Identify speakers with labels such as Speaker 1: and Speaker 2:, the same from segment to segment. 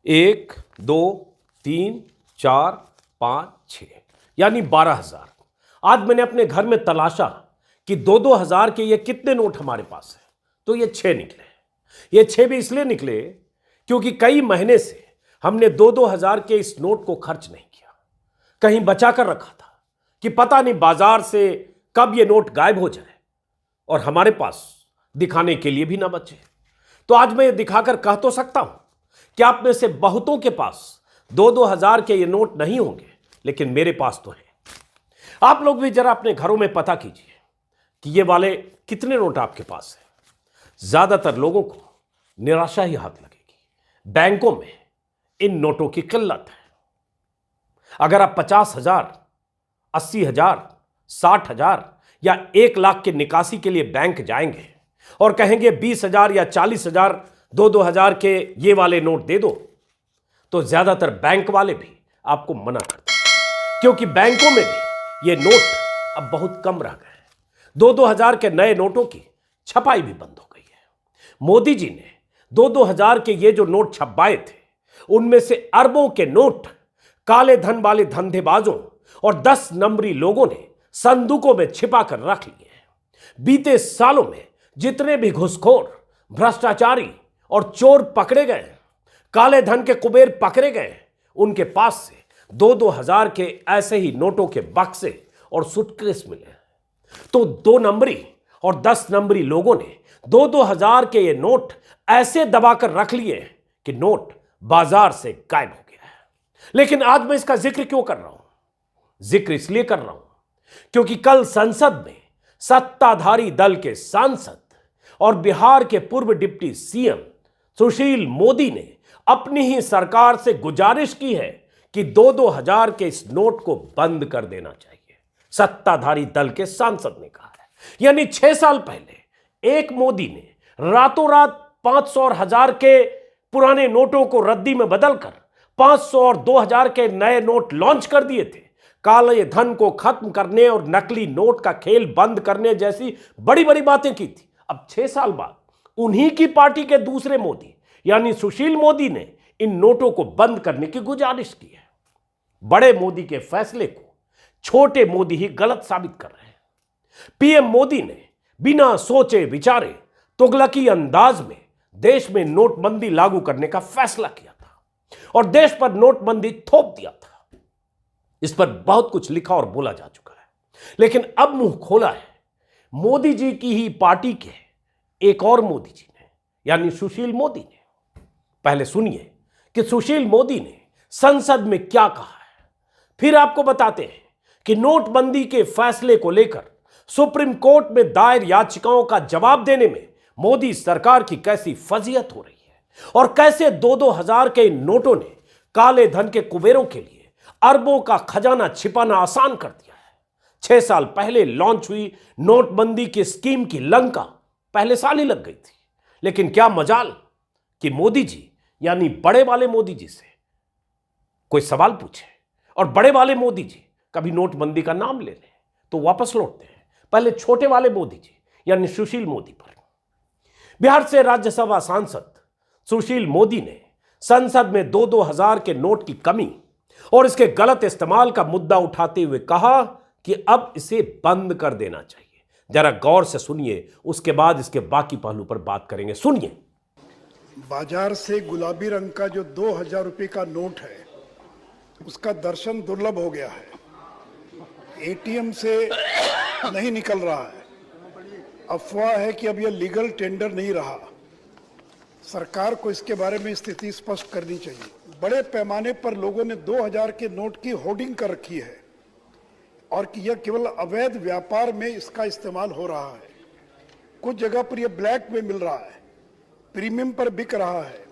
Speaker 1: एक, दो, तीन, चार, पांच, छह, यानी 12,000। आज मैंने अपने घर में तलाशा कि 2-2 हजार के ये कितने नोट हमारे पास है, तो ये 6 निकले। ये 6 भी इसलिए निकले क्योंकि कई महीने से हमने 2-2 हजार के इस नोट को खर्च नहीं किया, कहीं बचा कर रखा था कि पता नहीं बाजार से कब ये नोट गायब हो जाए और हमारे पास दिखाने के लिए भी ना बचे। तो आज मैं ये दिखाकर कह तो सकता हूं कि आप में से बहुतों के पास 2-2 हजार के ये नोट नहीं होंगे, लेकिन मेरे पास तो है। आप लोग भी जरा अपने घरों में पता कीजिए कि ये वाले कितने नोट आपके पास है। ज्यादातर लोगों को निराशा ही हाथ लगेगी। बैंकों में इन नोटों की किल्लत है। अगर आप 50,000, 80,000, 60,000 या 1 लाख के निकासी के लिए बैंक जाएंगे और कहेंगे 20,000 या 40,000 2-2 हजार के ये वाले नोट दे दो, तो ज्यादातर बैंक वाले भी आपको मना कर देंगे, क्योंकि बैंकों में भी ये नोट अब बहुत कम रह गए हैं। 2-2 हजार के नए नोटों की छपाई भी बंद हो गई है। मोदी जी ने 2-2 हजार के ये जो नोट छपवाए थे, उनमें से अरबों के नोट काले धन वाले धंधेबाजों और 10 नंबरी लोगों ने संदूकों में छिपा कर रख लिए हैं। बीते सालों में जितने भी घुसखोर, भ्रष्टाचारी और चोर पकड़े गए, काले धन के कुबेर पकड़े गए, उनके पास से 2-2 हजार के ऐसे ही नोटों के बक्से और सूटकेस मिले। तो 2 नंबरी और 10 नंबरी लोगों ने 2-2 हजार के ये नोट ऐसे दबाकर रख लिए कि नोट बाजार से गायब हो गया है। लेकिन आज मैं इसका जिक्र क्यों कर रहा हूं? जिक्र इसलिए कर रहा हूं क्योंकि कल संसद में सत्ताधारी दल के सांसद और बिहार के पूर्व डिप्टी सीएम सुशील मोदी ने अपनी ही सरकार से गुजारिश की है कि 2-2 हजार के इस नोट को बंद कर देना चाहिए। सत्ताधारी दल के सांसद ने कहा है। यानी 6 साल पहले एक मोदी ने रातों रात 500 और 1000 के पुराने नोटों को रद्दी में बदलकर 500 और 2,000 के नए नोट लॉन्च कर दिए थे। काले धन को खत्म करने और नकली नोट का खेल बंद करने जैसी बड़ी बड़ी बातें की थी। अब 6 साल बाद उन्हीं की पार्टी के दूसरे मोदी यानी सुशील मोदी ने इन नोटों को बंद करने की गुजारिश की है। बड़े मोदी के फैसले को छोटे मोदी ही गलत साबित कर रहे हैं। पीएम मोदी ने बिना सोचे विचारे तुगलकी अंदाज में देश में नोटबंदी लागू करने का फैसला किया था और देश पर नोटबंदी थोप दिया था। इस पर बहुत कुछ लिखा और बोला जा चुका है, लेकिन अब मुंह खोला है मोदी जी की ही पार्टी के एक और मोदी जी ने, यानी सुशील मोदी ने। पहले सुनिए कि सुशील मोदी ने संसद में क्या कहा है, फिर आपको बताते हैं कि नोटबंदी के फैसले को लेकर सुप्रीम कोर्ट में दायर याचिकाओं का जवाब देने में मोदी सरकार की कैसी फजीहत हो रही है और कैसे 2-2 हजार के इन नोटों ने काले धन के कुबेरों के लिए अरबों का खजाना छिपाना आसान कर दिया है। 6 साल पहले लॉन्च हुई नोटबंदी की स्कीम की लंका पहले साल ही लग गई थी, लेकिन क्या मजाल कि मोदी जी यानी बड़े वाले मोदी जी से कोई सवाल पूछे और बड़े वाले मोदी जी कभी नोटबंदी का नाम ले लें तो वापस लौटते हैं पहले छोटे वाले मोदी जी यानी सुशील मोदी पर। बिहार से राज्यसभा सांसद सुशील मोदी ने संसद में 2-2 हजार के नोट की कमी और इसके गलत इस्तेमाल का मुद्दा उठाते हुए कहा कि अब इसे बंद कर देना चाहिए। जरा गौर से सुनिए, उसके बाद इसके बाकी पहलू पर बात करेंगे। सुनिए।
Speaker 2: बाजार से गुलाबी रंग का जो 2,000 रुपये का नोट है, उसका दर्शन दुर्लभ हो गया है। एटीएम से नहीं निकल रहा है। अफवाह है कि अब यह लीगल टेंडर नहीं रहा। सरकार को इसके बारे में स्थिति स्पष्ट करनी चाहिए। बड़े पैमाने पर लोगों ने 2,000 के नोट की होर्डिंग कर रखी है और कि यह केवल अवैध व्यापार में इसका इस्तेमाल हो रहा है। कुछ जगह पर यह ब्लैक में मिल रहा है, प्रीमियम पर बिक रहा है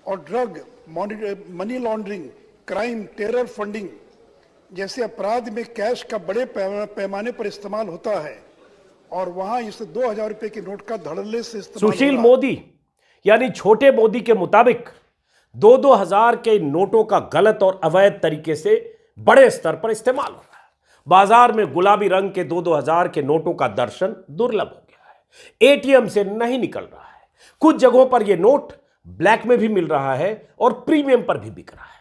Speaker 2: और drug, money laundering, crime, terror funding जैसे अपराध में कैश का बड़े पैमाने पर इस्तेमाल होता है और वहां इस 2,000 रुपये के नोट का धड़ल्ले से इस्तेमाल।
Speaker 1: सुशील मोदी यानी छोटे मोदी के मुताबिक 2-2 हजार के नोटों का गलत और अवैध तरीके से बड़े स्तर पर इस्तेमाल हो रहा है। बाजार में गुलाबी रंग के 2-2 हजार के नोटों का दर्शन दुर्लभ हो गया है। एटीएम से नहीं निकल रहा है। कुछ जगहों पर यह नोट ब्लैक में भी मिल रहा है और प्रीमियम पर भी बिक रहा है।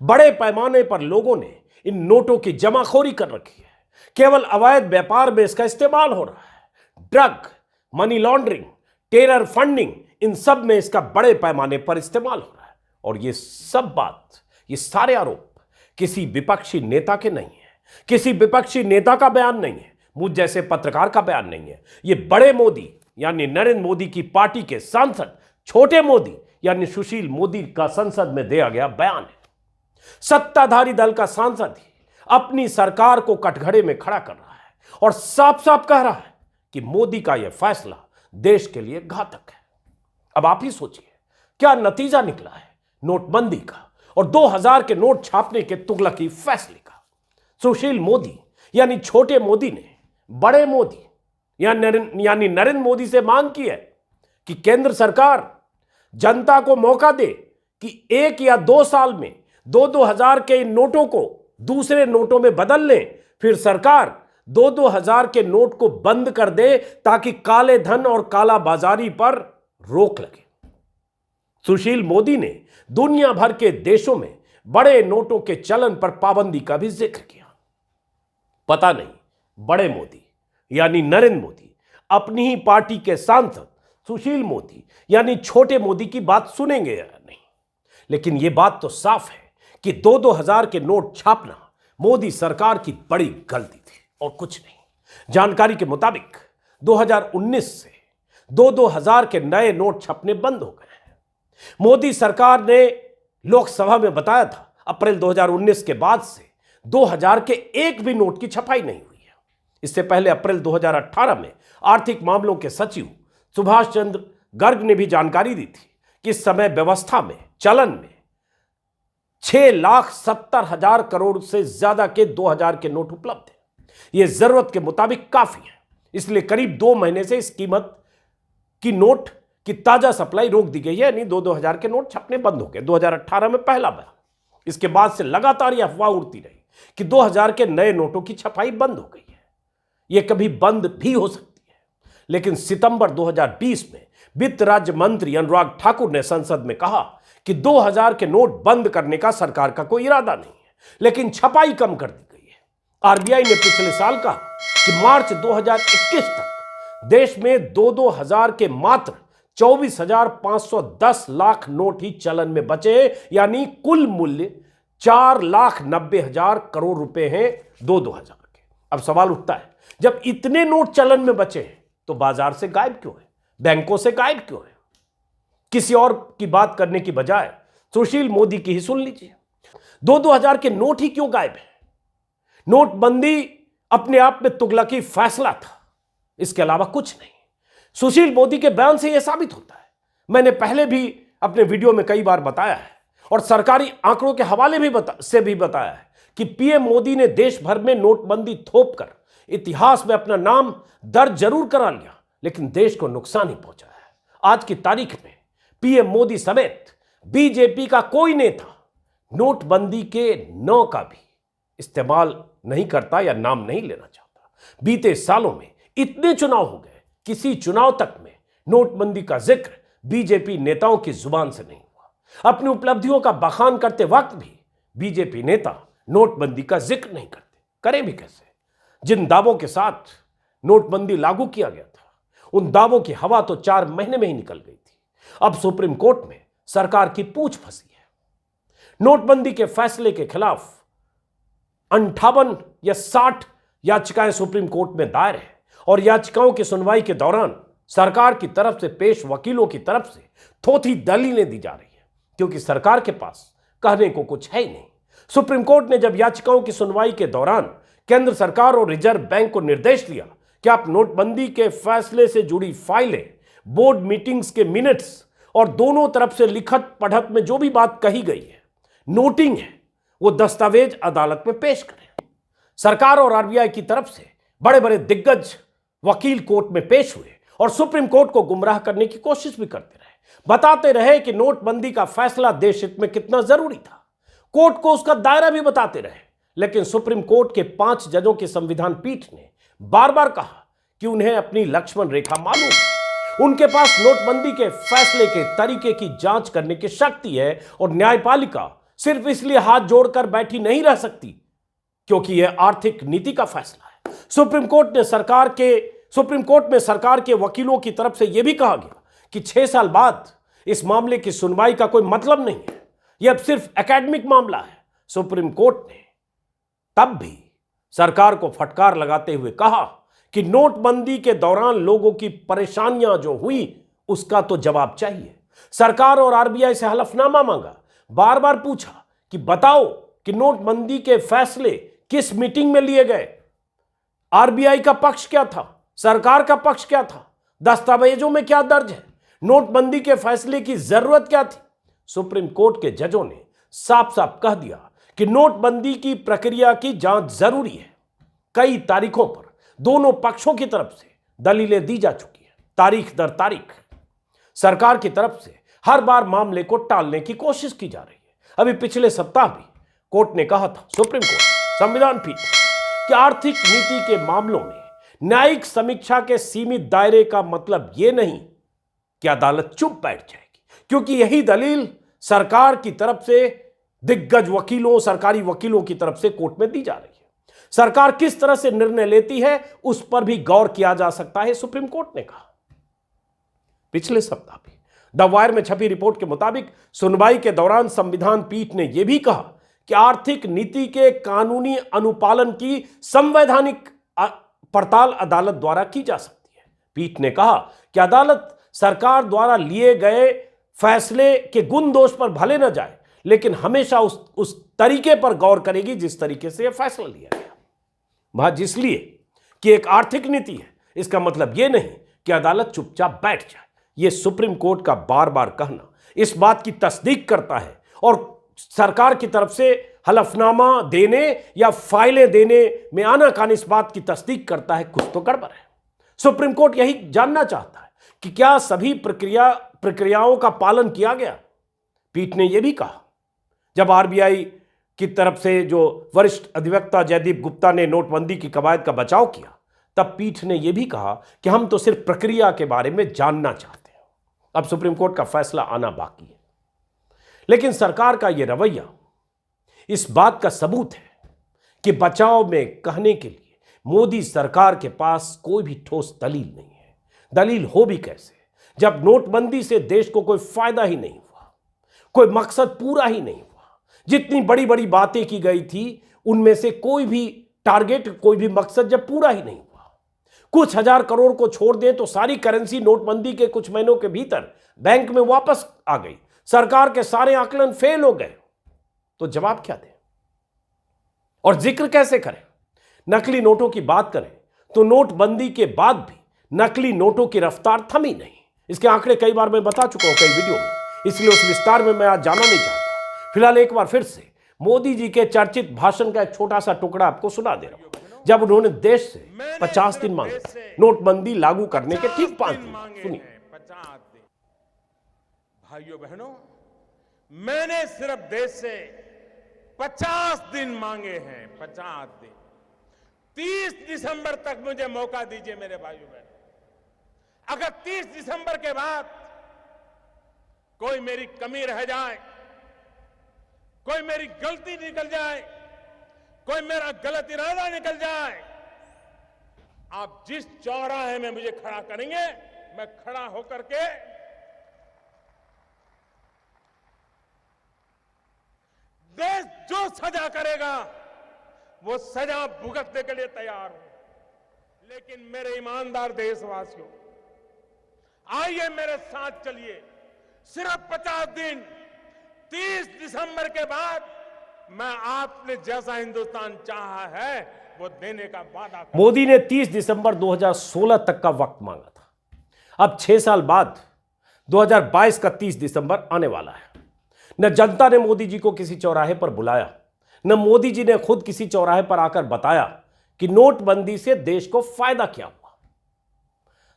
Speaker 1: बड़े पैमाने पर लोगों ने इन नोटों की जमाखोरी कर रखी है। केवल अवैध व्यापार में इसका इस्तेमाल हो रहा है। Drug, money laundering, terror funding, इन सब में इसका बड़े पैमाने पर इस्तेमाल हो रहा है। और ये सब बात, ये सारे आरोप किसी विपक्षी नेता के नहीं है, किसी विपक्षी नेता का बयान नहीं है, मुझ जैसे पत्रकार का बयान नहीं है। ये बड़े मोदी यानी नरेंद्र मोदी की पार्टी के सांसद छोटे मोदी यानी सुशील मोदी का संसद में दिया गया बयान है। सत्ताधारी दल का सांसद ही अपनी सरकार को कटघरे में खड़ा कर रहा है और साफ साफ कह रहा है कि मोदी का यह फैसला देश के लिए घातक है। अब आप ही सोचिए क्या नतीजा निकला है नोटबंदी का और 2000 के नोट छापने के तुगलकी फैसले का। सुशील मोदी यानी छोटे मोदी ने बड़े मोदी यानी नरेंद्र मोदी से मांग की है कि केंद्र सरकार जनता को मौका दे कि 1 या 2 साल में 2-2000 के इन नोटों को दूसरे नोटों में बदल लें, फिर सरकार 2-2000 के नोट को बंद कर दे ताकि काले धन और काला बाजारी पर रोक लगे। सुशील मोदी ने दुनिया भर के देशों में बड़े नोटों के चलन पर पाबंदी का भी जिक्र किया। पता नहीं बड़े मोदी यानी नरेंद्र मोदी अपनी ही पार्टी के सांसद सुशील मोदी यानी छोटे मोदी की बात सुनेंगे या नहीं। लेकिन यह बात तो साफ है कि 2-2000 के नोट छापना मोदी सरकार की बड़ी गलती थी और कुछ नहीं। जानकारी के मुताबिक 2019 से 2-2000 के नए नोट छपने बंद हो गए हैं। मोदी सरकार ने लोकसभा में बताया था अप्रैल 2019 के बाद से 2000 के एक भी नोट की छपाई नहीं हुई है। इससे पहले अप्रैल 2018 में आर्थिक मामलों के सचिव सुभाष चंद्र गर्ग ने भी जानकारी दी थी कि इस समय व्यवस्था में चलन में 6,70,000 करोड़ से ज्यादा के 2000 के नोट उपलब्ध हैं। यह जरूरत के मुताबिक काफी है, इसलिए करीब 2 महीने से इस कीमत की नोट की ताजा सप्लाई रोक दी गई है, यानी 2-2000 के नोट छपने बंद हो गए। 2018 में पहला बयान, इसके बाद से लगातार यह अफवाह उड़ती रही कि 2000 के नए नोटों की छपाई बंद हो गई है। यह कभी बंद भी हो सकती है, लेकिन सितंबर 2020 में वित्त राज्य मंत्री अनुराग ठाकुर ने संसद में कहा कि 2000 के नोट बंद करने का सरकार का कोई इरादा नहीं है, लेकिन छपाई कम कर दी गई है। आरबीआई ने पिछले साल कहा कि मार्च 2021 तक देश में 2-2000 के मात्र 24,510 लाख नोट ही चलन में बचे, यानी कुल मूल्य 4,90,000 करोड़ रुपए हैं 2-2000 के। अब सवाल उठता है, जब इतने नोट चलन में बचे हैं तो बाजार से गायब क्यों है, बैंकों से गायब क्यों है? किसी और की बात करने की बजाय सुशील मोदी की ही सुन लीजिए। 2-2000 के नोट ही क्यों गायब है? नोटबंदी अपने आप में तुगलकी फैसला था, इसके अलावा कुछ नहीं। सुशील मोदी के बयान से यह साबित होता है। मैंने पहले भी अपने वीडियो में कई बार बताया है और सरकारी आंकड़ों के हवाले भी बताया है कि पीएम मोदी ने देश भर में नोटबंदी थोपकर इतिहास में अपना नाम दर्ज जरूर करा लिया, लेकिन देश को नुकसान ही पहुंचा है। आज की तारीख में पीएम मोदी समेत बीजेपी का कोई नेता नोटबंदी के न का भी इस्तेमाल नहीं करता या नाम नहीं लेना चाहता। बीते सालों में इतने चुनाव हो गए, किसी चुनाव तक में नोटबंदी का जिक्र बीजेपी नेताओं की जुबान से नहीं हुआ। अपनी उपलब्धियों का बखान करते वक्त भी बीजेपी नेता नोटबंदी का जिक्र नहीं करते। करें भी कैसे? जिन दावों के साथ नोटबंदी लागू किया गया था, उन दावों की हवा तो 4 महीने में ही निकल गई थी। अब सुप्रीम कोर्ट में सरकार की पूंछ फंसी है। नोटबंदी के फैसले के खिलाफ 58 या 60 याचिकाएं सुप्रीम कोर्ट में दायर है और याचिकाओं की सुनवाई के दौरान सरकार की तरफ से पेश वकीलों की तरफ से थोथी दलीलें दी जा रही है, क्योंकि सरकार के पास कहने को कुछ है ही नहीं। सुप्रीम कोर्ट ने जब याचिकाओं की सुनवाई के दौरान केंद्र सरकार और रिजर्व बैंक को निर्देश दिया कि आप नोटबंदी के फैसले से जुड़ी फाइलें, बोर्ड मीटिंग्स के मिनट्स और दोनों तरफ से लिखत पढ़त में जो भी बात कही गई है, नोटिंग है, वो दस्तावेज अदालत में पेश करें। सरकार और आरबीआई की तरफ से बड़े बड़े दिग्गज वकील कोर्ट में पेश हुए और सुप्रीम कोर्ट को गुमराह करने की कोशिश भी करते रहे, बताते रहे कि नोटबंदी का फैसला देश हित में कितना जरूरी था। कोर्ट को उसका दायरा भी बताते रहे, लेकिन सुप्रीम कोर्ट के 5 जजों की संविधान पीठ ने बार बार कहा कि उन्हें अपनी लक्ष्मण रेखा मालूम है उनके पास नोटबंदी के फैसले के तरीके की जांच करने की शक्ति है और न्यायपालिका सिर्फ इसलिए हाथ जोड़कर बैठी नहीं रह सकती क्योंकि यह आर्थिक नीति का फैसला है। सुप्रीम कोर्ट में सरकार के वकीलों की तरफ से यह भी कहा गया कि 6 साल बाद इस मामले की सुनवाई का कोई मतलब नहीं है, यह अब सिर्फ एकेडमिक मामला है। सुप्रीम कोर्ट ने तब भी सरकार को फटकार लगाते हुए कहा कि नोटबंदी के दौरान लोगों की परेशानियां जो हुई उसका तो जवाब चाहिए। सरकार और आरबीआई से हलफनामा मांगा, बार बार पूछा कि बताओ कि नोटबंदी के फैसले किस मीटिंग में लिए गए, आरबीआई का पक्ष क्या था, सरकार का पक्ष क्या था, दस्तावेजों में क्या दर्ज है, नोटबंदी के फैसले की जरूरत क्या थी। सुप्रीम कोर्ट के जजों ने साफ साफ कह दिया कि नोटबंदी की प्रक्रिया की जांच जरूरी है। कई तारीखों पर दोनों पक्षों की तरफ से दलीलें दी जा चुकी है। तारीख दर तारीख सरकार की तरफ से हर बार मामले को टालने की कोशिश की जा रही है। अभी पिछले सप्ताह भी कोर्ट ने कहा था, सुप्रीम कोर्ट संविधान पीठ, कि आर्थिक नीति के मामलों में न्यायिक समीक्षा के सीमित दायरे का मतलब यह नहीं कि अदालत चुप बैठ जाएगी, क्योंकि यही दलील सरकार की तरफ से दिग्गज वकीलों, सरकारी वकीलों की तरफ से कोर्ट में दी जा रही है। सरकार किस तरह से निर्णय लेती है उस पर भी गौर किया जा सकता है, सुप्रीम कोर्ट ने कहा। पिछले सप्ताह भी द वायर में छपी रिपोर्ट के मुताबिक सुनवाई के दौरान संविधान पीठ ने यह भी कहा कि आर्थिक नीति के कानूनी अनुपालन की संवैधानिक पड़ताल अदालत द्वारा की जा सकती है। पीठ ने कहा कि अदालत सरकार द्वारा लिए गए फैसले के गुण दोष पर भले न जाए, लेकिन हमेशा उस तरीके पर गौर करेगी जिस तरीके से यह फैसला लिया गया। महज इसलिए कि एक आर्थिक नीति है, इसका मतलब यह नहीं कि अदालत चुपचाप बैठ जाए। यह सुप्रीम कोर्ट का बार बार कहना इस बात की तस्दीक करता है और सरकार की तरफ से हलफनामा देने या फाइलें देने में आनाकानी इस बात की तस्दीक करता है कुछ तो गड़बड़ है। सुप्रीम कोर्ट यही जानना चाहता है कि क्या सभी प्रक्रियाओं का पालन किया गया। पीठ ने यह भी कहा, जब आरबीआई की तरफ से जो वरिष्ठ अधिवक्ता जयदीप गुप्ता ने नोटबंदी की कवायद का बचाव किया, तब पीठ ने यह भी कहा कि हम तो सिर्फ प्रक्रिया के बारे में जानना चाहते हैं। अब सुप्रीम कोर्ट का फैसला आना बाकी है, लेकिन सरकार का यह रवैया इस बात का सबूत है कि बचाव में कहने के लिए मोदी सरकार के पास कोई भी ठोस दलील नहीं है। दलील हो भी कैसे जब नोटबंदी से देश को कोई फायदा ही नहीं हुआ, कोई मकसद पूरा ही नहीं हुआ। जितनी बड़ी बड़ी बातें की गई थी उनमें से कोई भी टारगेट, कोई भी मकसद जब पूरा ही नहीं हुआ, कुछ हजार करोड़ को छोड़ दें तो सारी करेंसी नोटबंदी के कुछ महीनों के भीतर बैंक में वापस आ गई, सरकार के सारे आकलन फेल हो गए, तो जवाब क्या दें और जिक्र कैसे करें। नकली नोटों की बात करें तो नोटबंदी के बाद भी नकली नोटों की रफ्तार थमी नहीं। इसके आंकड़े कई बार मैं बता चुका हूं कई वीडियो में, इसलिए उस विस्तार में मैं आज जाना नहीं चाहता। फिलहाल एक बार फिर से मोदी जी के चर्चित भाषण का एक छोटा सा टुकड़ा आपको सुना दे रहा हूं, जब उन्होंने देश से 50 दिन मांगे नोटबंदी लागू करने के ठीक 5 दिन। सुनिए।
Speaker 3: 50 दिन भाइयों बहनों, मैंने सिर्फ देश से 50 दिन मांगे हैं। 50 दिन, 30 दिसंबर तक मुझे मौका दीजिए मेरे भाइयों बहनों। अगर 30 दिसंबर के बाद कोई मेरी कमी रह जाए, कोई मेरी गलती निकल जाए, कोई मेरा गलत इरादा निकल जाए, आप जिस चौराहे में मुझे खड़ा करेंगे, मैं खड़ा होकर के देश जो सजा करेगा वो सजा भुगतने के लिए तैयार हूं। लेकिन मेरे ईमानदार देशवासियों, आइए मेरे साथ चलिए। सिर्फ 50 दिन, 30 दिसंबर के बाद मैं आपने जैसा हिंदुस्तान चाहा है वो देने का वादा कर।
Speaker 1: मोदी ने 30 दिसंबर 2016 तक का वक्त मांगा था। अब 6 साल बाद 2022 का 30 दिसंबर आने वाला है। न जनता ने मोदी जी को किसी चौराहे पर बुलाया, न मोदी जी ने खुद किसी चौराहे पर आकर बताया कि नोटबंदी से देश को फायदा क्या हुआ।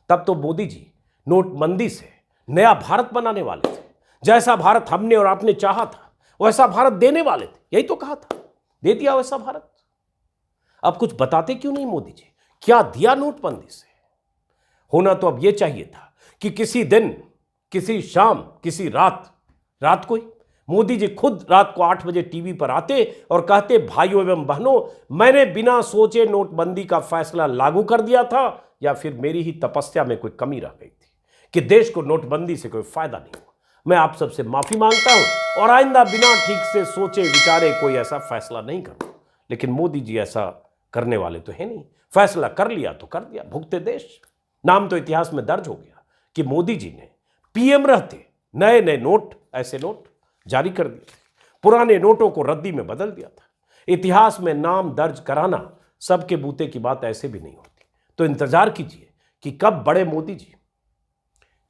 Speaker 1: तब तो मोदी जी नोटबंदी से नया भारत बनाने वाले थे। जैसा भारत हमने और आपने चाहा था वैसा भारत देने वाले थे, यही तो कहा था, दे दिया वैसा भारत। अब कुछ बताते क्यों नहीं मोदी जी, क्या दिया नोटबंदी से? होना तो अब यह चाहिए था कि किसी दिन, किसी शाम, किसी रात को ही मोदी जी खुद रात को 8 बजे टीवी पर आते और कहते, भाइयों एवं बहनों, मैंने बिना सोचे नोटबंदी का फैसला लागू कर दिया था, या फिर मेरी ही तपस्या में कोई कमी रह गई थी कि देश को नोटबंदी से कोई फायदा नहीं हुआ। मैं आप सबसे माफी मांगता हूं और आइंदा बिना ठीक से सोचे विचारे कोई ऐसा फैसला नहीं करूं। लेकिन मोदी जी ऐसा करने वाले तो है नहीं। फैसला कर लिया तो कर दिया, भुगते देश। नाम तो इतिहास में दर्ज हो गया कि मोदी जी ने पीएम रहते नए नए नोट, ऐसे नोट जारी कर दिए थे, पुराने नोटों को रद्दी में बदल दिया था। इतिहास में नाम दर्ज कराना सबके बूते की बात ऐसे भी नहीं होती। तो इंतजार कीजिए कि कब बड़े मोदी जी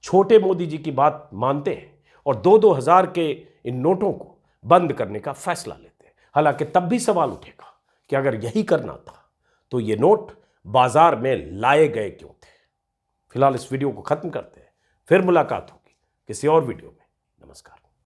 Speaker 1: छोटे मोदी जी की बात मानते हैं और 2-2 हजार के इन नोटों को बंद करने का फैसला लेते हैं। हालांकि तब भी सवाल उठेगा कि अगर यही करना था तो ये नोट बाजार में लाए गए क्यों थे। फिलहाल इस वीडियो को खत्म करते हैं, फिर मुलाकात होगी किसी और वीडियो में।